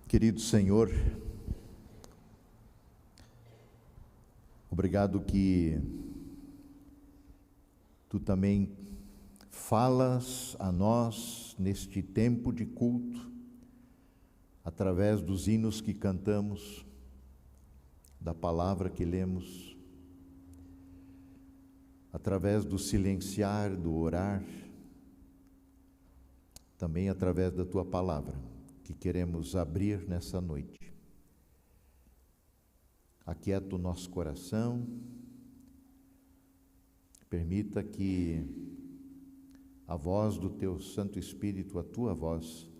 Querido Senhor, obrigado que Tu também falas a nós neste tempo de culto, através dos hinos que cantamos, da palavra que lemos, através do silenciar, do orar, também através da Tua palavra, que queremos abrir nessa noite. Aquieta o nosso coração, permita que a voz do Teu Santo Espírito, a Tua voz,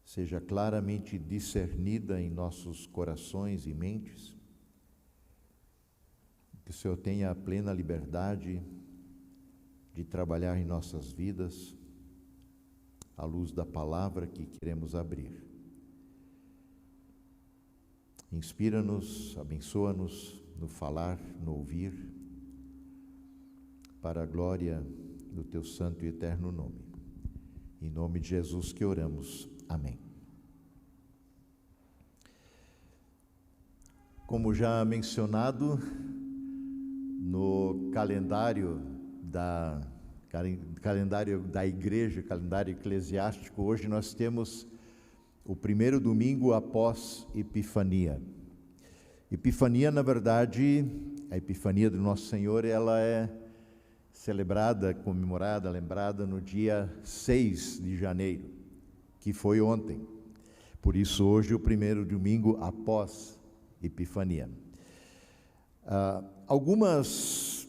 seja claramente discernida em nossos corações e mentes, que o Senhor tenha a plena liberdade de trabalhar em nossas vidas, à luz da palavra que queremos abrir. Inspira-nos, abençoa-nos no falar, no ouvir, para a glória do Teu santo e eterno nome. Em nome de Jesus que oramos. Amém. Como já mencionado, no calendário da igreja, calendário eclesiástico, hoje nós temos o primeiro domingo após Epifania. Epifania, na verdade, a Epifania do Nosso Senhor, ela é celebrada, comemorada, lembrada no dia 6 de janeiro, que foi ontem. Por isso, hoje, o primeiro domingo após Epifania. Algumas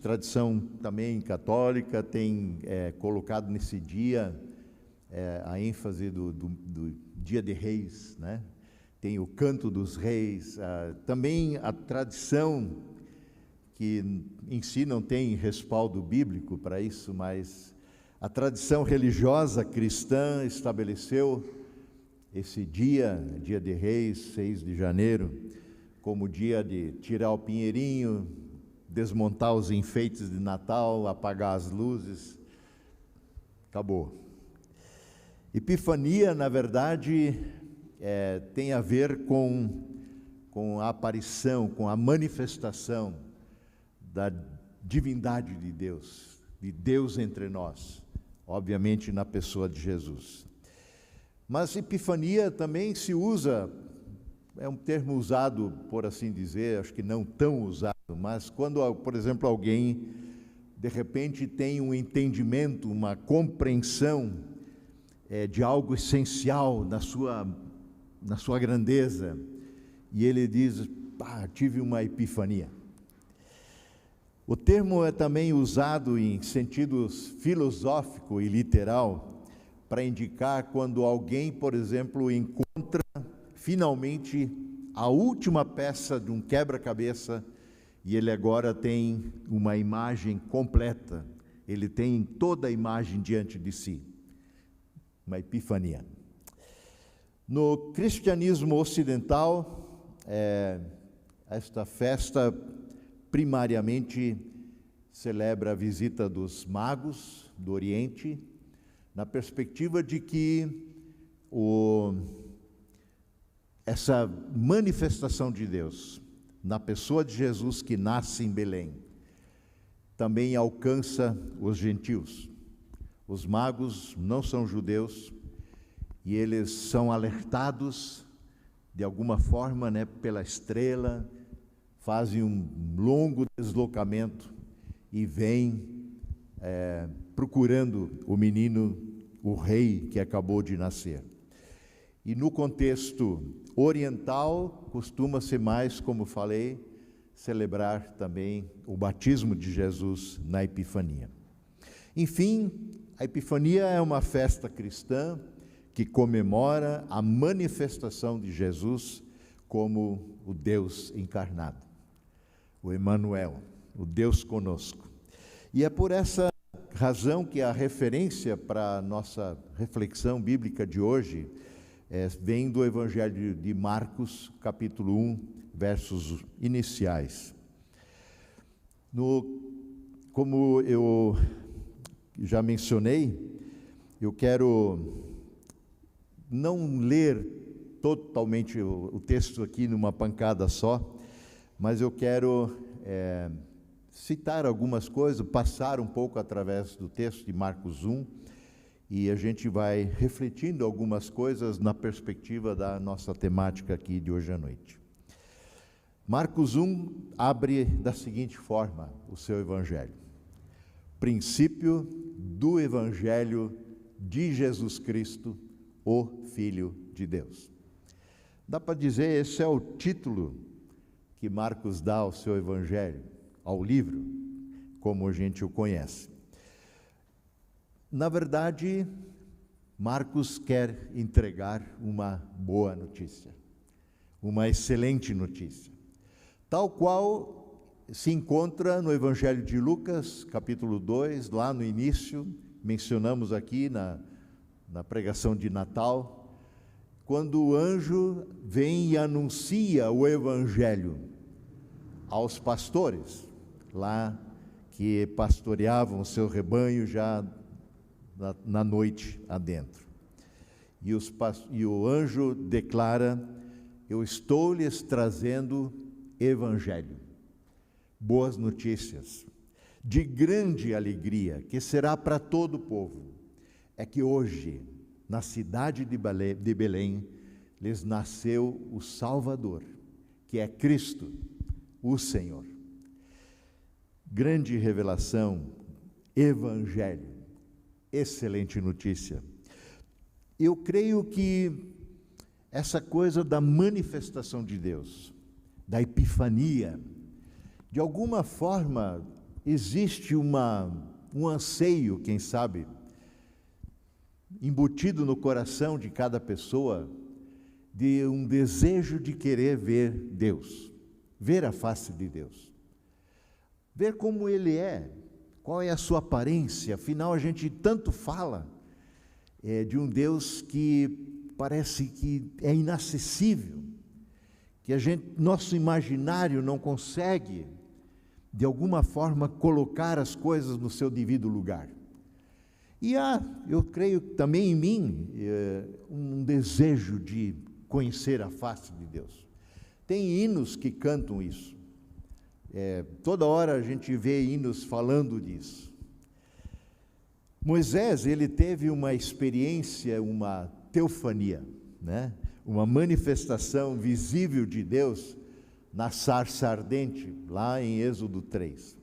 tradição também católica tem colocado nesse dia a ênfase do Dia de Reis, né? Tem o Canto dos Reis, também a tradição, que em si não tem respaldo bíblico para isso, mas a tradição religiosa cristã estabeleceu esse dia de Reis, 6 de janeiro, como dia de tirar o pinheirinho, desmontar os enfeites de Natal, apagar as luzes. Acabou. Epifania, na verdade, tem a ver com a aparição, com a manifestação da divindade de Deus entre nós, obviamente na pessoa de Jesus. Mas Epifania também se usa, é um termo usado, por assim dizer, acho que não tão usado, mas quando, por exemplo, alguém de repente tem um entendimento, uma compreensão de algo essencial na sua grandeza, e ele diz, tive uma epifania. O termo é também usado em sentido filosófico e literal para indicar quando alguém, por exemplo, encontra finalmente a última peça de um quebra-cabeça e ele agora tem uma imagem completa, ele tem toda a imagem diante de si, uma epifania. No cristianismo ocidental, esta festa primariamente celebra a visita dos magos do Oriente, na perspectiva de que essa manifestação de Deus, na pessoa de Jesus que nasce em Belém, também alcança os gentios. Os magos não são judeus e eles são alertados de alguma forma, pela estrela, fazem um longo deslocamento e vêm procurando o menino, o rei que acabou de nascer. E no contexto oriental, costuma-se mais, como falei, celebrar também o batismo de Jesus na Epifania. Enfim, a Epifania é uma festa cristã que comemora a manifestação de Jesus como o Deus encarnado, o Emmanuel, o Deus conosco. E é por essa razão que a referência para a nossa reflexão bíblica de hoje vem do Evangelho de Marcos, capítulo 1, versos iniciais. Como eu já mencionei, eu quero não ler totalmente o texto aqui numa pancada só, mas eu quero citar algumas coisas, passar um pouco através do texto de Marcos 1, e a gente vai refletindo algumas coisas na perspectiva da nossa temática aqui de hoje à noite. Marcos 1 abre da seguinte forma o seu evangelho: princípio do evangelho de Jesus Cristo, o Filho de Deus. Dá para dizer, esse é o título que Marcos dá ao seu evangelho, ao livro, como a gente o conhece. Na verdade, Marcos quer entregar uma boa notícia, uma excelente notícia, tal qual se encontra no Evangelho de Lucas, capítulo 2, lá no início, mencionamos aqui na pregação de Natal, quando o anjo vem e anuncia o Evangelho aos pastores, lá que pastoreavam o seu rebanho já na noite adentro. E o anjo declara: eu estou lhes trazendo Evangelho, boas notícias, de grande alegria, que será para todo o povo. É que hoje, na cidade de Belém, lhes nasceu o Salvador, que é Cristo, o Senhor. Grande revelação, Evangelho, excelente notícia. Eu creio que essa coisa da manifestação de Deus, da epifania, de alguma forma existe um anseio, quem sabe, embutido no coração de cada pessoa, de um desejo de querer ver Deus, ver a face de Deus, ver como Ele é, qual é a sua aparência. Afinal, a gente tanto fala de um Deus que parece que é inacessível, que nosso imaginário não consegue, de alguma forma, colocar as coisas no seu devido lugar. E eu creio também em mim, um desejo de conhecer a face de Deus. Tem hinos que cantam isso. Toda hora a gente vê hinos falando disso. Moisés, ele teve uma experiência, uma teofania, né? Uma manifestação visível de Deus na sarça ardente, lá em Êxodo 3.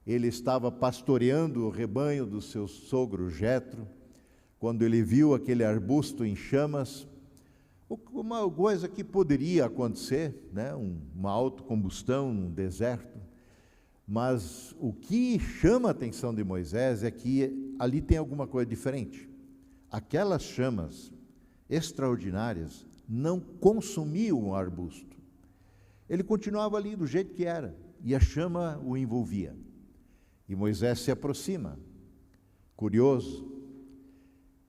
Ele estava pastoreando o rebanho do seu sogro Jetro, quando ele viu aquele arbusto em chamas, uma coisa que poderia acontecer, né? Uma autocombustão num deserto, mas o que chama a atenção de Moisés é que ali tem alguma coisa diferente. Aquelas chamas extraordinárias não consumiam o arbusto, ele continuava ali do jeito que era, e a chama o envolvia. E Moisés se aproxima, curioso,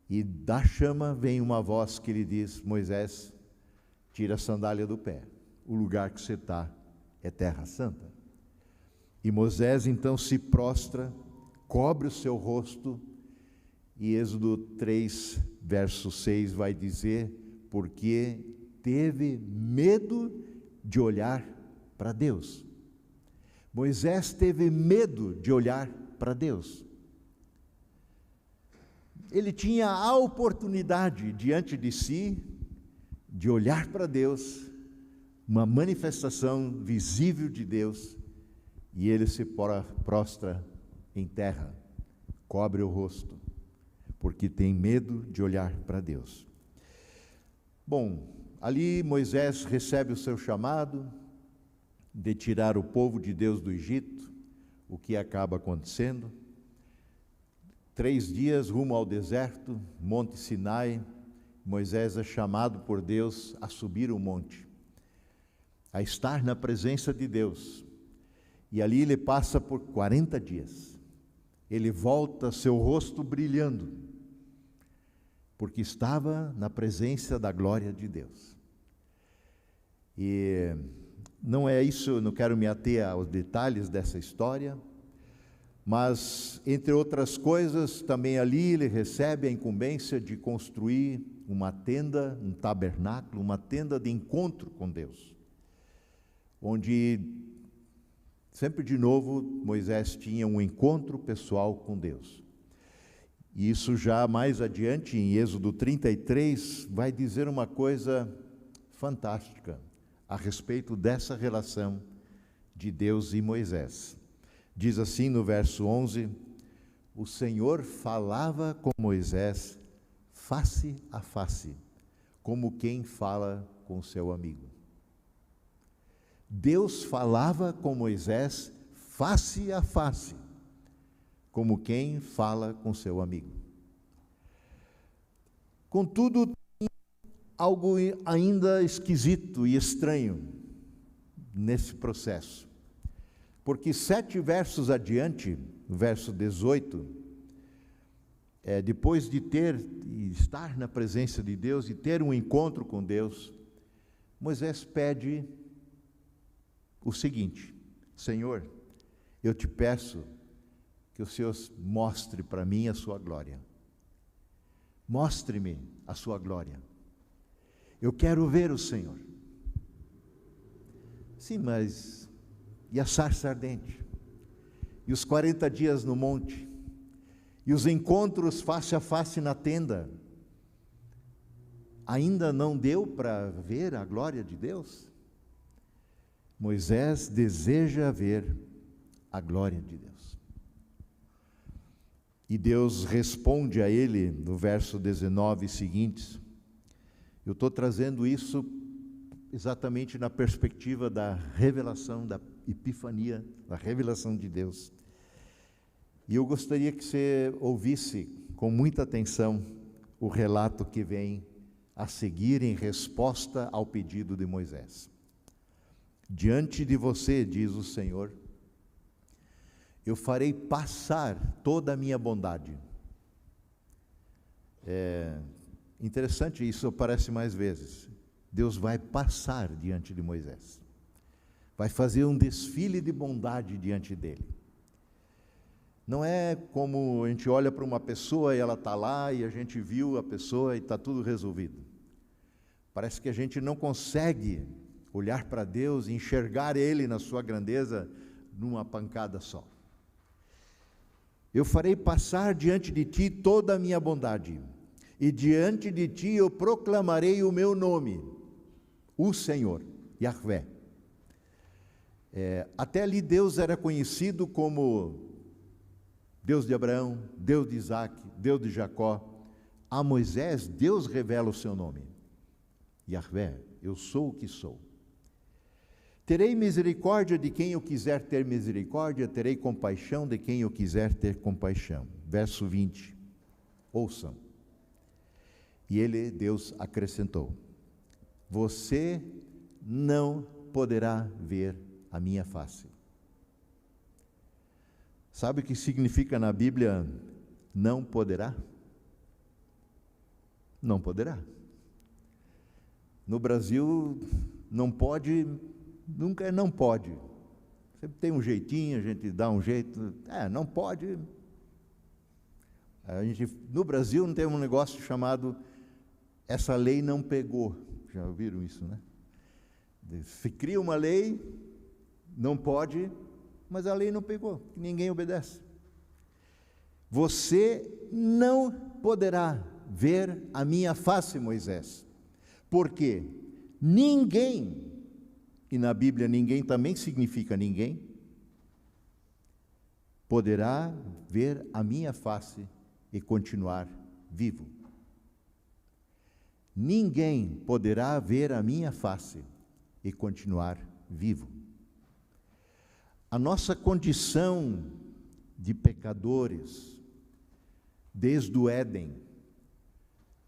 e da chama vem uma voz que lhe diz: Moisés, tira a sandália do pé, o lugar que você está é terra santa. E Moisés então se prostra, cobre o seu rosto, e Êxodo 3, verso 6 vai dizer: porque teve medo de olhar para Deus. Moisés teve medo de olhar para Deus. Ele tinha a oportunidade diante de si de olhar para Deus, uma manifestação visível de Deus, e ele se prostra em terra, cobre o rosto, porque tem medo de olhar para Deus. Bom, ali Moisés recebe o seu chamado de tirar o povo de Deus do Egito, o que acaba acontecendo. 3 dias rumo ao deserto, Monte Sinai, Moisés é chamado por Deus a subir o monte, a estar na presença de Deus. E ali ele passa por 40 dias. Ele volta, seu rosto brilhando, porque estava na presença da glória de Deus. E não é isso, eu não quero me ater aos detalhes dessa história, Mas, entre outras coisas, também ali ele recebe a incumbência de construir uma tenda, um tabernáculo, uma tenda de encontro com Deus, onde, sempre de novo, Moisés tinha um encontro pessoal com Deus. E isso já mais adiante, em Êxodo 33, vai dizer uma coisa fantástica a respeito dessa relação de Deus e Moisés. Diz assim no verso 11: o Senhor falava com Moisés face a face, como quem fala com seu amigo. Deus falava com Moisés face a face, como quem fala com seu amigo. Contudo, tem algo ainda esquisito e estranho nesse processo. Porque 7 versos adiante, no verso 18, depois de estar na presença de Deus e ter um encontro com Deus, Moisés pede o seguinte: Senhor, eu te peço que o Senhor mostre para mim a sua glória. Mostre-me a sua glória. Eu quero ver o Senhor. Sim, mas e a sarça ardente? E os 40 dias no monte? E os encontros face a face na tenda? Ainda não deu para ver a glória de Deus? Moisés deseja ver a glória de Deus. E Deus responde a ele no verso 19 seguintes. Eu estou trazendo isso exatamente na perspectiva da revelação, da epifania, da revelação de Deus. E eu gostaria que você ouvisse com muita atenção o relato que vem a seguir em resposta ao pedido de Moisés. Diante de você, diz o Senhor, eu farei passar toda a minha bondade. Interessante, isso aparece mais vezes. Deus vai passar diante de Moisés. Vai fazer um desfile de bondade diante dele. Não é como a gente olha para uma pessoa e ela está lá e a gente viu a pessoa e está tudo resolvido. Parece que a gente não consegue olhar para Deus e enxergar Ele na sua grandeza numa pancada só. Eu farei passar diante de ti toda a minha bondade, e diante de ti eu proclamarei o meu nome, o Senhor, Yahvé. Até ali Deus era conhecido como Deus de Abraão, Deus de Isaac, Deus de Jacó. A Moisés, Deus revela o seu nome, Yahvé, eu sou o que sou. Terei misericórdia de quem eu quiser ter misericórdia, terei compaixão de quem eu quiser ter compaixão. Verso 20, ouçam. E ele, Deus, acrescentou: você não poderá ver a minha face. Sabe o que significa na Bíblia não poderá? Não poderá. No Brasil, não pode, nunca é não pode. Sempre tem um jeitinho, a gente dá um jeito. Não pode. No Brasil não tem um negócio chamado essa lei não pegou. Já ouviram isso, né? Se cria uma lei, não pode, mas a lei não pegou, ninguém obedece. Você não poderá ver a minha face, Moisés, porque ninguém, e na Bíblia ninguém também significa ninguém, poderá ver a minha face e continuar vivo. Ninguém poderá ver a minha face e continuar vivo. A nossa condição de pecadores, desde o Éden,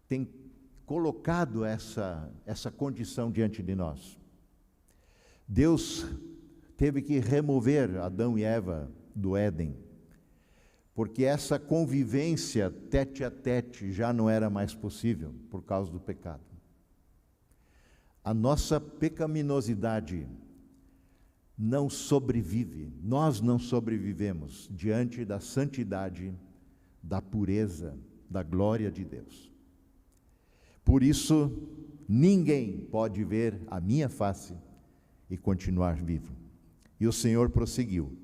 tem colocado essa condição diante de nós. Deus teve que remover Adão e Eva do Éden, porque essa convivência tete a tete já não era mais possível por causa do pecado. A nossa pecaminosidade não sobrevive, nós não sobrevivemos diante da santidade, da pureza, da glória de Deus. Por isso, ninguém pode ver a minha face e continuar vivo. E o Senhor prosseguiu.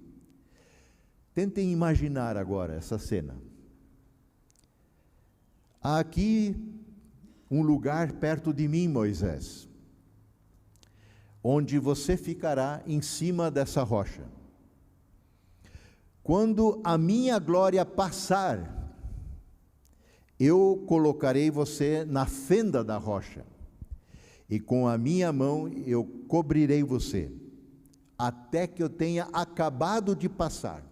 Tentem imaginar agora essa cena. Há aqui um lugar perto de mim, Moisés, onde você ficará em cima dessa rocha. Quando a minha glória passar, eu colocarei você na fenda da rocha, e com a minha mão eu cobrirei você, até que eu tenha acabado de passar.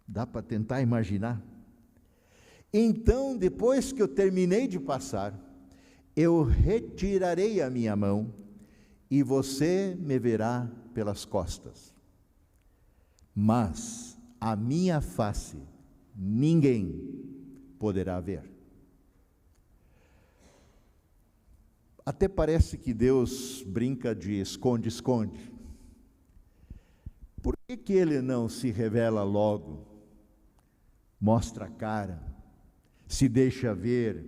Dá para tentar imaginar? Então, depois que eu terminei de passar, eu retirarei a minha mão e você me verá pelas costas. Mas a minha face ninguém poderá ver. Até parece que Deus brinca de esconde-esconde. Por que Ele não se revela logo? Mostra a cara, se deixa ver,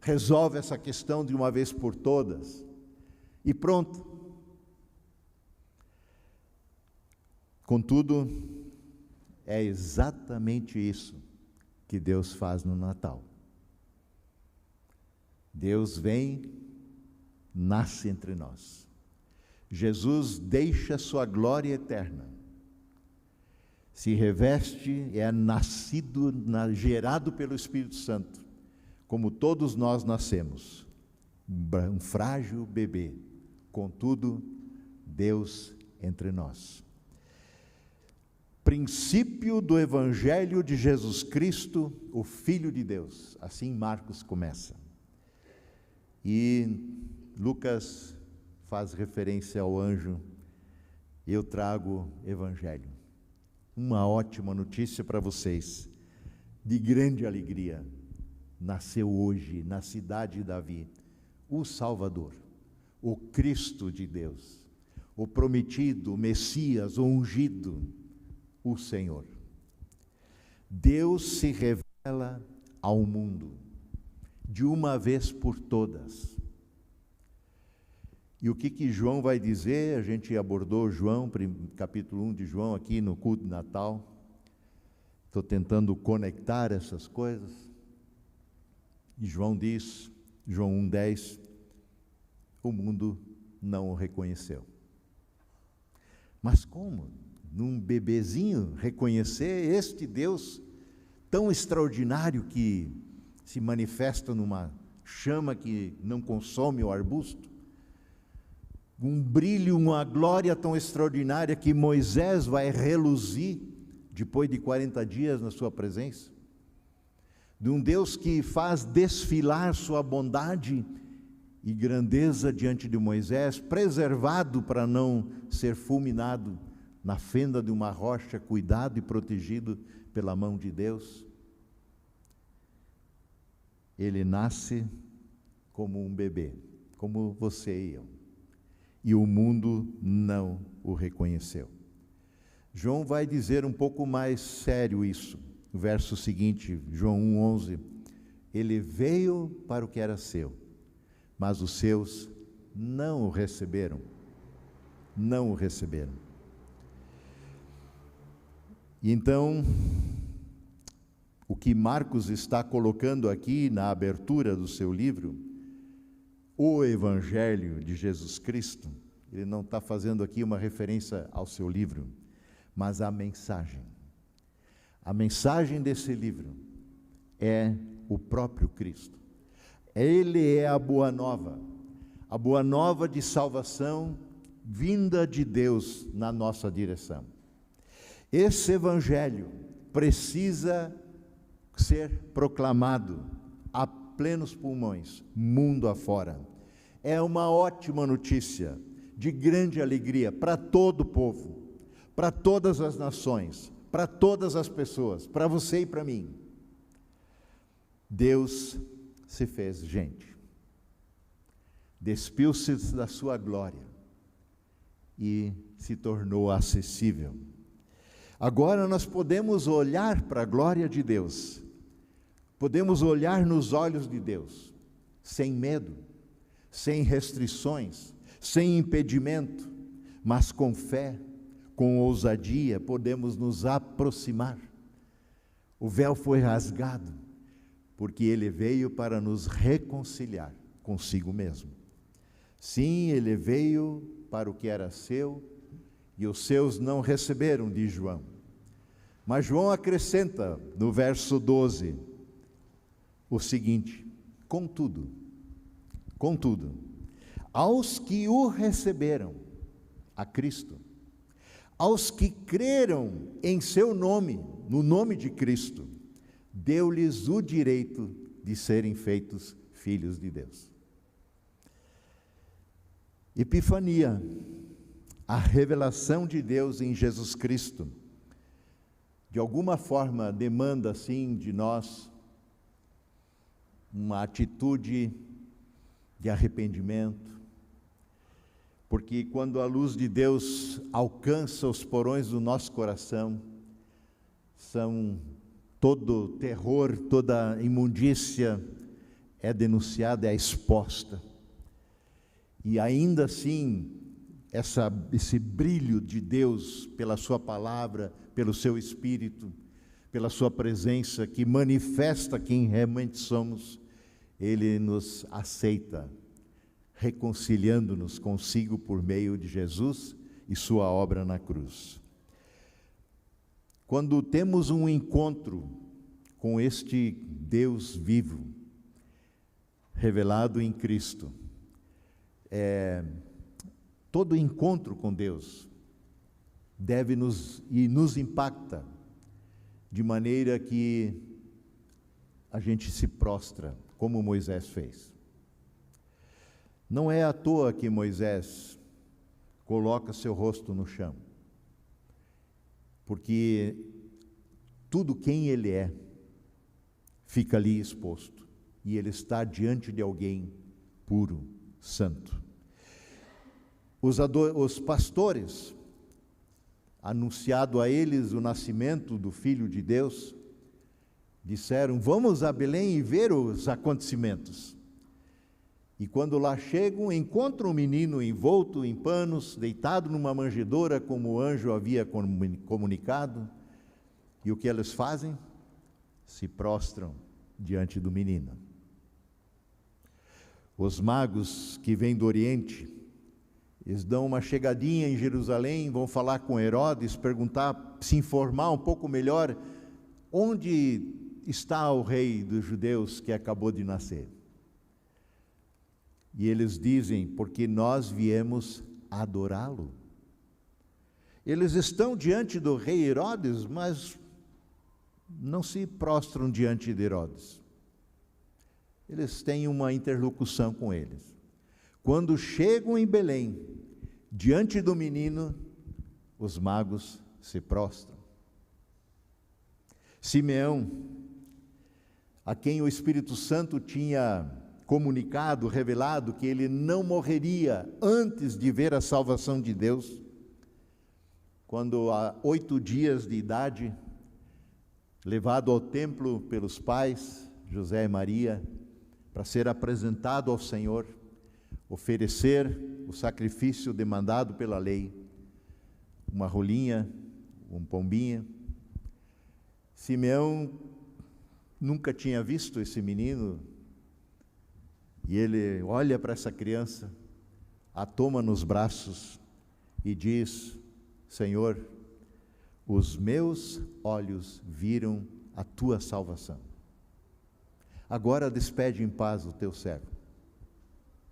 resolve essa questão de uma vez por todas e pronto. Contudo, é exatamente isso que Deus faz no Natal. Deus vem, nasce entre nós. Jesus deixa sua glória eterna, se reveste, é nascido, gerado pelo Espírito Santo, como todos nós nascemos, um frágil bebê, contudo, Deus entre nós. Princípio do Evangelho de Jesus Cristo, o Filho de Deus, assim Marcos começa. E Lucas faz referência ao anjo, eu trago Evangelho. Uma ótima notícia para vocês, de grande alegria. Nasceu hoje, na cidade de Davi, o Salvador, o Cristo de Deus, o prometido, o Messias, o ungido, o Senhor. Deus se revela ao mundo, de uma vez por todas. E o que João vai dizer? A gente abordou João, capítulo 1 de João, aqui no culto de Natal. Estou tentando conectar essas coisas. E João diz, João 1,10, o mundo não o reconheceu. Mas como? Num bebezinho reconhecer este Deus tão extraordinário que se manifesta numa chama que não consome o arbusto? Um brilho, uma glória tão extraordinária que Moisés vai reluzir depois de 40 dias na sua presença, de um Deus que faz desfilar sua bondade e grandeza diante de Moisés, preservado para não ser fulminado na fenda de uma rocha, cuidado e protegido pela mão de Deus. Ele nasce como um bebê, como você e eu. E o mundo não o reconheceu. João vai dizer um pouco mais sério isso. O verso seguinte, João 1,11. Ele veio para o que era seu, mas os seus não o receberam. Não o receberam. E então, o que Marcos está colocando aqui na abertura do seu livro, o Evangelho de Jesus Cristo, ele não está fazendo aqui uma referência ao seu livro, mas à mensagem. A mensagem desse livro é o próprio Cristo. Ele é a boa nova de salvação vinda de Deus na nossa direção. Esse Evangelho precisa ser proclamado a plenos pulmões, mundo afora. É uma ótima notícia, de grande alegria para todo o povo, para todas as nações, para todas as pessoas, para você e para mim. Deus se fez gente, despiu-se da sua glória, e se tornou acessível. Agora nós podemos olhar para a glória de Deus, podemos olhar nos olhos de Deus, sem medo, sem restrições, sem impedimento, mas com fé, com ousadia, podemos nos aproximar. O véu foi rasgado, porque Ele veio para nos reconciliar consigo mesmo. Sim, Ele veio para o que era seu, e os seus não receberam, diz João. Mas João acrescenta no verso 12 o seguinte: contudo, aos que o receberam, a Cristo, aos que creram em seu nome, no nome de Cristo, deu-lhes o direito de serem feitos filhos de Deus. Epifania, a revelação de Deus em Jesus Cristo, de alguma forma demanda assim de nós uma atitude de arrependimento, porque quando a luz de Deus alcança os porões do nosso coração, todo terror, toda imundícia é denunciada, é exposta. E ainda assim, esse brilho de Deus pela sua palavra, pelo seu Espírito, pela sua presença, que manifesta quem realmente somos, Ele nos aceita, reconciliando-nos consigo por meio de Jesus e sua obra na cruz. Quando temos um encontro com este Deus vivo, revelado em Cristo, todo encontro com Deus nos impacta de maneira que a gente se prostra, como Moisés fez. Não é à toa que Moisés coloca seu rosto no chão, porque tudo quem ele é fica ali exposto, e ele está diante de alguém puro, santo. Os pastores, anunciado a eles o nascimento do Filho de Deus, disseram: vamos a Belém e ver os acontecimentos. E quando lá chegam, encontram um menino envolto em panos, deitado numa manjedoura, como o anjo havia comunicado. E o que eles fazem? Se prostram diante do menino. Os magos que vêm do Oriente, eles dão uma chegadinha em Jerusalém, vão falar com Herodes, perguntar, se informar um pouco melhor, onde está o rei dos judeus que acabou de nascer? E eles dizem: porque nós viemos adorá-lo. Eles estão diante do rei Herodes, mas não se prostram diante de Herodes. Eles têm uma interlocução com eles. Quando chegam em Belém, diante do menino, os magos se prostram. Simeão, a quem o Espírito Santo tinha comunicado, revelado que ele não morreria antes de ver a salvação de Deus, quando há 8 dias de idade, levado ao templo pelos pais, José e Maria, para ser apresentado ao Senhor, oferecer o sacrifício demandado pela lei, uma rolinha, um pombinho. Simeão nunca tinha visto esse menino, e ele olha para essa criança, a toma nos braços e diz: Senhor, os meus olhos viram a tua salvação. Agora despede em paz o teu servo.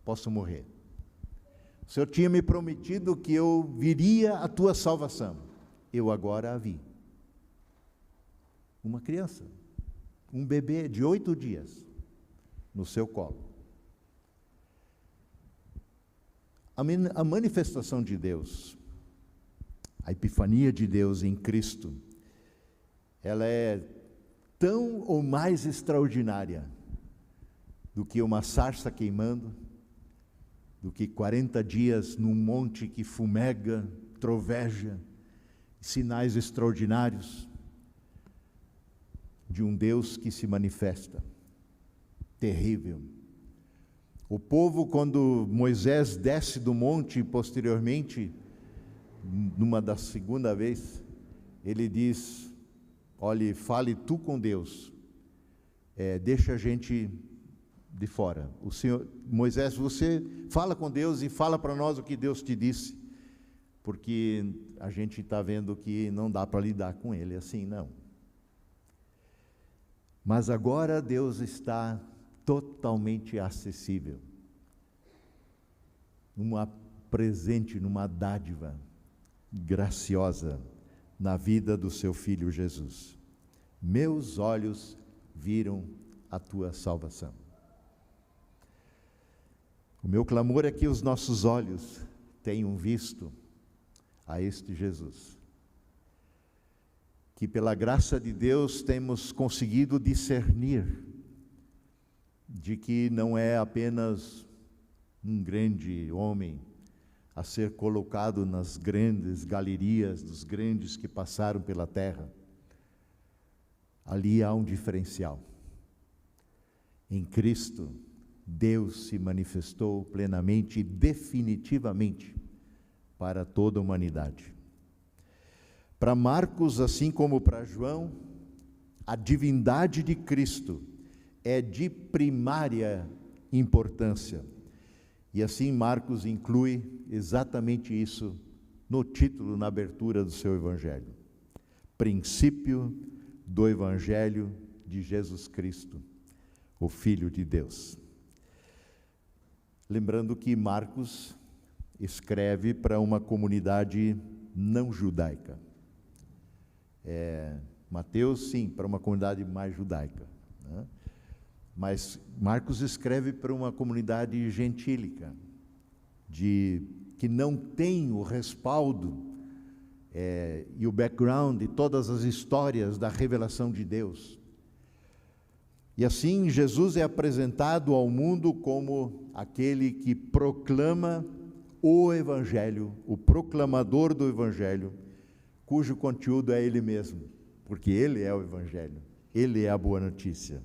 Posso morrer. O Senhor tinha me prometido que eu viria a tua salvação. Eu agora a vi. Uma criança, um bebê de 8 dias, no seu colo. A manifestação de Deus, a epifania de Deus em Cristo, ela é tão ou mais extraordinária do que uma sarça queimando, do que 40 dias num monte que fumega, troveja, sinais extraordinários de um Deus que se manifesta. Terrível. O povo, quando Moisés desce do monte, posteriormente, numa da segunda vez, ele diz: olhe, fale tu com Deus, deixa a gente de fora. O Senhor, Moisés, você fala com Deus e fala para nós o que Deus te disse, porque a gente está vendo que não dá para lidar com ele assim, não. Mas agora Deus está totalmente acessível, numa presente, numa dádiva graciosa na vida do seu Filho Jesus. Meus olhos viram a tua salvação. O meu clamor é que os nossos olhos tenham visto a este Jesus, que pela graça de Deus temos conseguido discernir de que não é apenas um grande homem a ser colocado nas grandes galerias dos grandes que passaram pela terra. Ali há um diferencial. Em Cristo, Deus se manifestou plenamente e definitivamente para toda a humanidade. Para Marcos, assim como para João, a divindade de Cristo é de primária importância. E assim Marcos inclui exatamente isso no título, na abertura do seu Evangelho. Princípio do Evangelho de Jesus Cristo, o Filho de Deus. Lembrando que Marcos escreve para uma comunidade não judaica. Mateus, sim, para uma comunidade mais judaica, né? Mas Marcos escreve para uma comunidade gentílica, que não tem o respaldo e o background de todas as histórias da revelação de Deus. E assim Jesus é apresentado ao mundo como aquele que proclama o Evangelho, o proclamador do Evangelho, cujo conteúdo é Ele mesmo, porque Ele é o Evangelho, Ele é a boa notícia.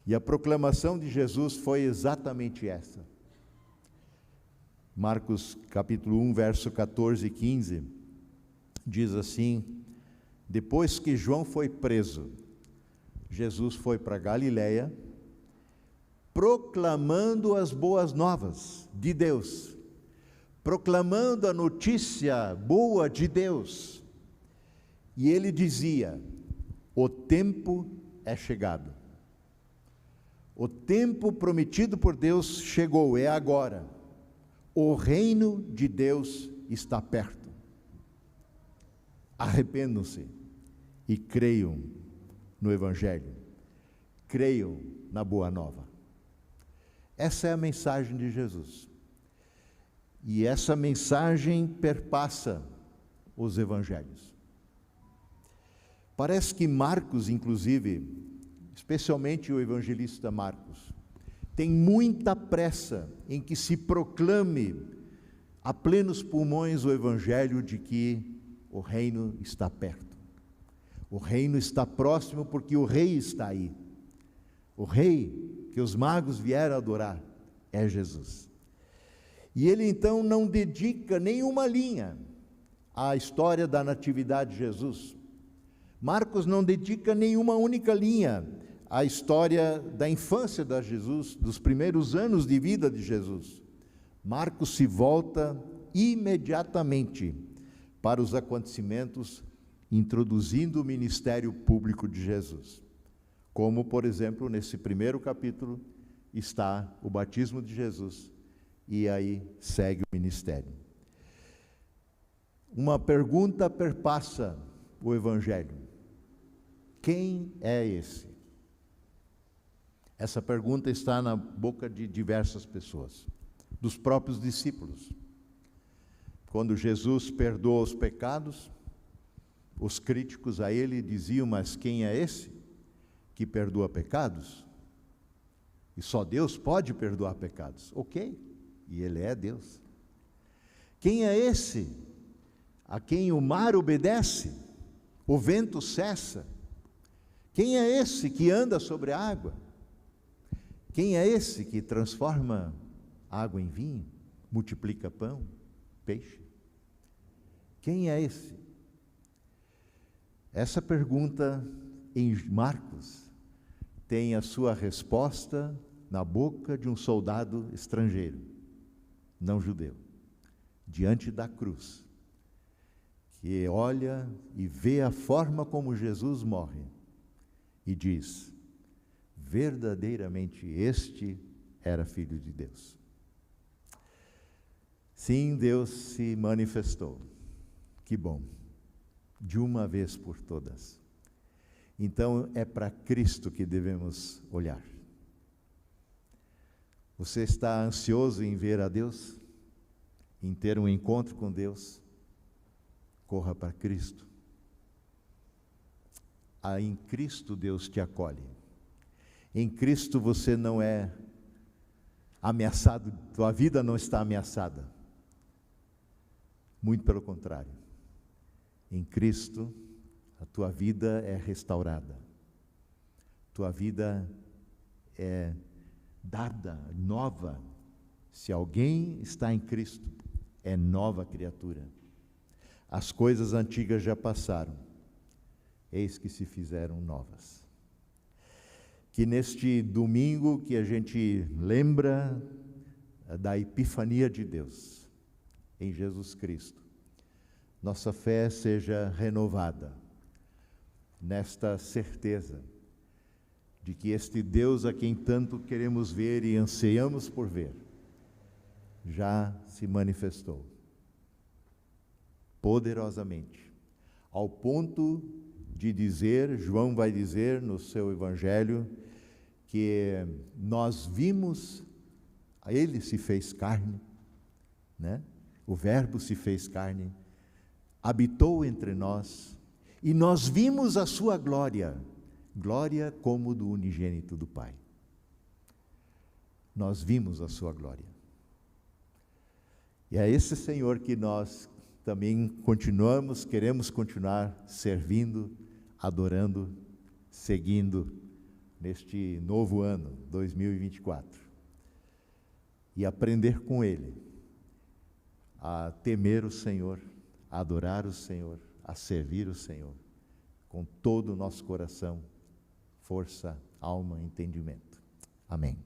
E a proclamação de Jesus foi exatamente essa. Marcos capítulo 1, verso 14 e 15, diz assim: depois que João foi preso, Jesus foi para Galiléia, proclamando as boas novas de Deus, proclamando a notícia boa de Deus. E ele dizia: o tempo é chegado. O tempo prometido por Deus chegou, é agora. O reino de Deus está perto. Arrependam-se e creiam no Evangelho. Creiam na Boa Nova. Essa é a mensagem de Jesus. E essa mensagem perpassa os Evangelhos. Parece que Marcos, inclusive, especialmente o evangelista Marcos, tem muita pressa em que se proclame a plenos pulmões o Evangelho de que o reino está perto. O reino está próximo porque o rei está aí. O rei que os magos vieram adorar é Jesus. E ele então não dedica nenhuma linha à história da natividade de Jesus. Marcos não dedica nenhuma única linha à história da infância de Jesus, dos primeiros anos de vida de Jesus. Marcos se volta imediatamente para os acontecimentos, introduzindo o ministério público de Jesus. Como, por exemplo, nesse primeiro capítulo está o batismo de Jesus, e aí segue o ministério. Uma pergunta perpassa o Evangelho: quem é esse? Essa pergunta está na boca de diversas pessoas, dos próprios discípulos. Quando Jesus perdoa os pecados, os críticos a ele diziam: mas quem é esse que perdoa pecados? E só Deus pode perdoar pecados. Ok, e Ele é Deus. Quem é esse a quem o mar obedece, o vento cessa? Quem é esse que anda sobre a água? Quem é esse que transforma água em vinho, multiplica pão, peixe? Quem é esse? Essa pergunta em Marcos tem a sua resposta na boca de um soldado estrangeiro, não judeu, diante da cruz, que olha e vê a forma como Jesus morre e diz: verdadeiramente este era Filho de Deus. Sim, Deus se manifestou. Que bom, de uma vez por todas. Então é para Cristo que devemos olhar. Você está ansioso em ver a Deus? Em ter um encontro com Deus? Corra para Cristo. Em Cristo Deus te acolhe. Em Cristo você não é ameaçado, tua vida não está ameaçada. Muito pelo contrário. Em Cristo, a tua vida é restaurada. Tua vida é dada, nova. Se alguém está em Cristo, é nova criatura. As coisas antigas já passaram, eis que se fizeram novas. Que neste domingo que a gente lembra da epifania de Deus, em Jesus Cristo, nossa fé seja renovada, nesta certeza de que este Deus a quem tanto queremos ver e anseiamos por ver, já se manifestou poderosamente, ao ponto de dizer, João vai dizer no seu evangelho, que nós vimos, ele se fez carne, né? O Verbo se fez carne, habitou entre nós, e nós vimos a sua glória, glória como do unigênito do Pai. Nós vimos a sua glória. E é esse Senhor que nós também queremos continuar servindo, adorando, seguindo neste novo ano, 2024. E aprender com Ele a temer o Senhor, a adorar o Senhor, a servir o Senhor, com todo o nosso coração, força, alma, entendimento. Amém.